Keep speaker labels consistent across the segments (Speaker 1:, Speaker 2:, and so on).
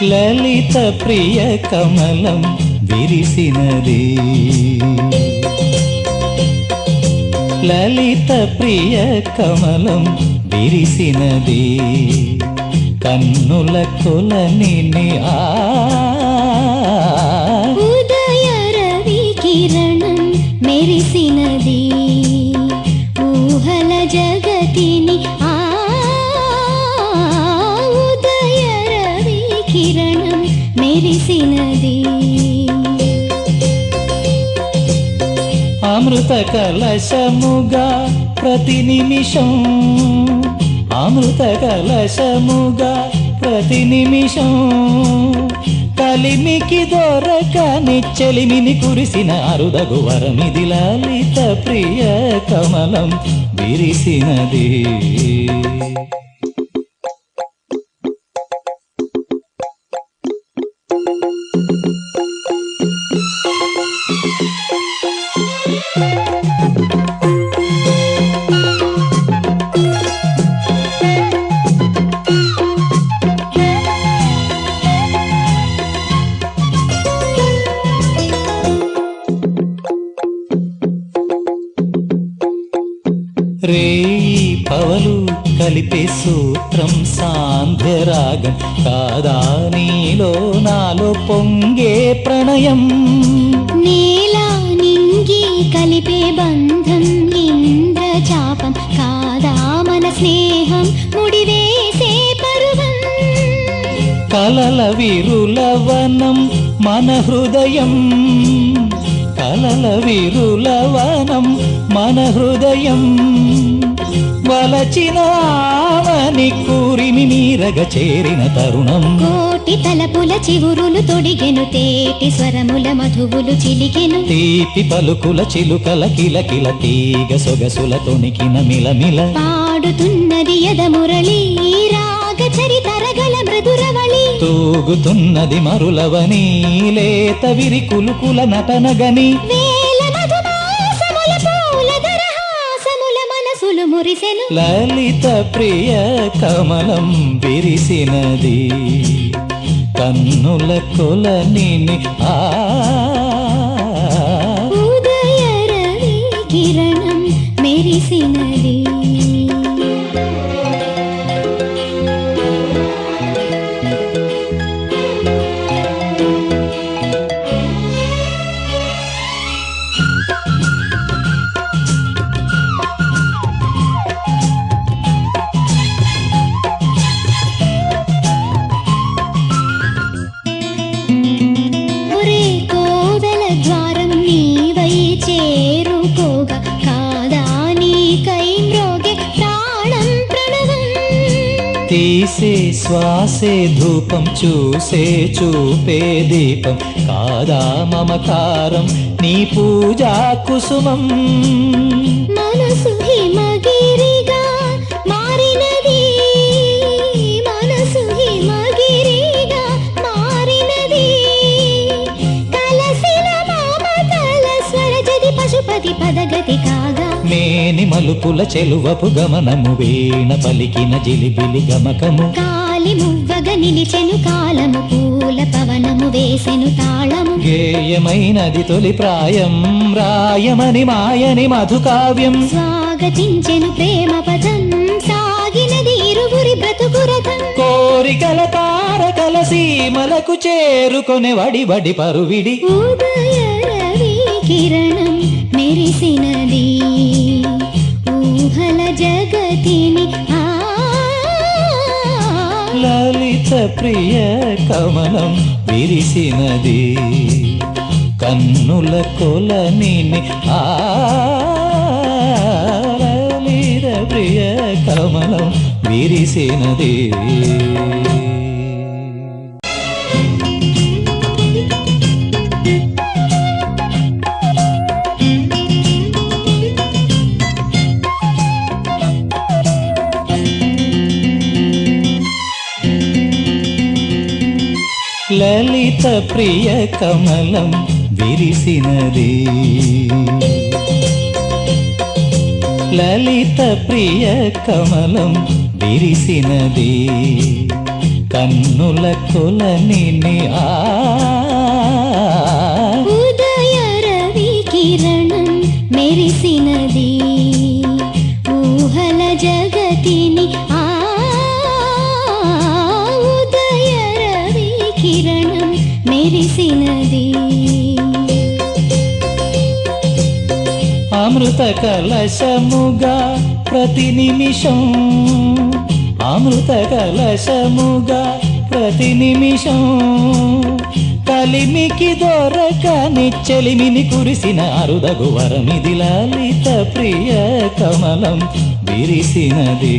Speaker 1: లలిత ప్రియ కమలం విరిసినది లలిత ప్రియ కమలం విరిసినది కన్నుల కొలనిని
Speaker 2: ఉదయ రవి కిరణం మెరిసినది ఊహల జగతిని ఉదయ రవి కిరణం మెరిసినది
Speaker 1: అమృత కలశముగా ప్రతి నిమిషం అమృత కలశముగా ప్రతి నిమిషం కలిమికి దొరకని చెలిమిని కురిసిన అరుదగు వరమిది లలిత ప్రియ కమలం విరిసినది రేయి పవలు కలిపే సూత్రం సాంధ్యరాగం కాదా నీలో నాలో పొంగే ప్రణయం
Speaker 2: నేలా నింగి కలిపే బంధం ఇంద్రచాపం కాదా మన స్నేహం ముడివేసే పరువం
Speaker 1: కలల విరులవనం మన హృదయం కలల విరులవనం మన హృదయం వలచిన ఆవని కూరిమి నీరగ చేరిన తరుణం
Speaker 2: కోటి తలపుల చివురులు తొడిగెను తేటి స్వరముల మధువులు చిలికెను
Speaker 1: తీపి పలుకుల చిలుకల కిలకిల తీగ సొగసుల తొణికిన మిలమిల
Speaker 2: పాడుతున్నది యదమురళి రాగ చరితరగల మృదురవళి
Speaker 1: తూగుతున్నది మరులవని లేత విరి కులుకుల నటనగని
Speaker 2: వేల మధుమాసముల పూల దరహాసముల మనసులు మురిసెను
Speaker 1: లలిత ప్రియ కమలం విరిసినది కన్నుల కొలనిని
Speaker 2: ఉదయ రవి కిరణం మెరిసినది
Speaker 1: తీసే శ్వాసే ధూపం చూసే చూపే దీపం కాదా మమకారం నీ పూజా కుసుమం
Speaker 2: మనసు హిమగిరిగా మారినది మనసు హిమగిరిగా మారినది కలసిన మమతల స్వరజది పశుపతి పదగతి కాగా
Speaker 1: మేని మలుపుల చెలువపు గమనము వీణ పలికిన జిలిబిలి గమకము
Speaker 2: కాలి మువ్వగ నిలిచెను కాలము పూల పవనము వేసెను తాళము
Speaker 1: గేయమైనది తొలి ప్రాయం రాయమని మాయని మధుకావ్యం
Speaker 2: స్వాగతించెను ప్రేమ పదం సాగినది ఇరువురి బ్రతుకురథం
Speaker 1: కోరికల తారకల సీమలకు చేరుకొనే వడి వడి పరువిడి
Speaker 2: ఉదయ రవి కిరణం మెరిసినది ఊహల జగతిని
Speaker 1: లలిత ప్రియ కమలం విరిసినది కన్నుల కొలనిని లలిత ప్రియ కమలం విరిసినది లలిత ప్రియ కమలం విరిసినది లలిత ప్రియ కమలం విరిసినది కన్నుల కొలనిని
Speaker 2: ఉదయ రవి కిరణం మెరిసినది ఊహల జగతిని ఉదయ రవి కిరణం మెరిసినది
Speaker 1: అమృత కలశముగా ప్రతి నిమిషం అమృత కలశముగా ప్రతి నిమిషం కలిమికి దొరకని చెలిమిని కురిసిన అరుదగు వరమిది లలిత ప్రియ కమలం విరిసినది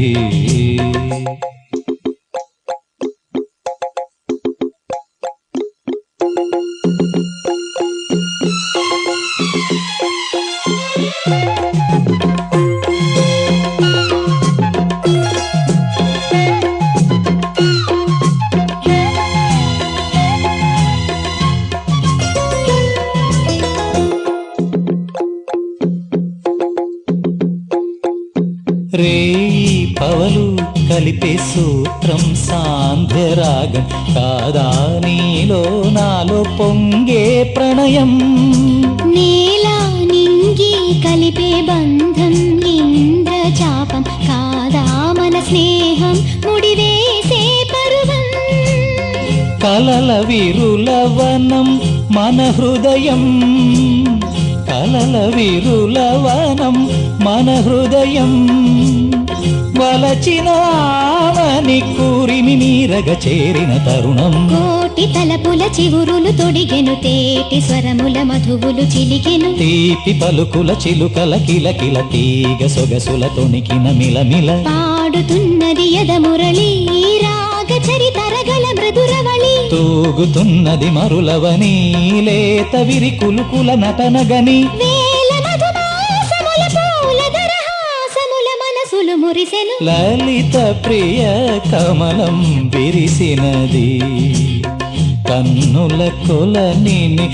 Speaker 1: రేయి పవలు కలిపే సూత్రం సాంధ్యరాగం కాదా నీలో నాలో పొంగే ప్రణయం
Speaker 2: నేలా నింగి కలిపే బంధం ఇంద్రచాపం కాదా మన స్నేహం ముడివేసే పరువం
Speaker 1: కలల విరులవనం మన హృదయం కలల విరులవనం మన హృదయం వలచిన ఆవని కూరిమి మీరగ చేరిన తరుణం
Speaker 2: కోటి తలపుల చివురులు తొడిగెను తేటి స్వరముల మధువులు చిలికెను
Speaker 1: తీపి పలుకుల చిలుకల కిలకిల తీగ సొగసుల తొణికిన మిలమిల
Speaker 2: పాడుతున్నది యదమురళి రాగ చరితరగల మృదురవళి
Speaker 1: తూగుతున్నది మరులవని లేత విరి కులుకుల నటనగని
Speaker 2: వేల మధుమాసముల పూల దరహాసముల మనసులు మురిసెను
Speaker 1: లలిత ప్రియ కమలం విరిసినది కన్నుల కొలనిని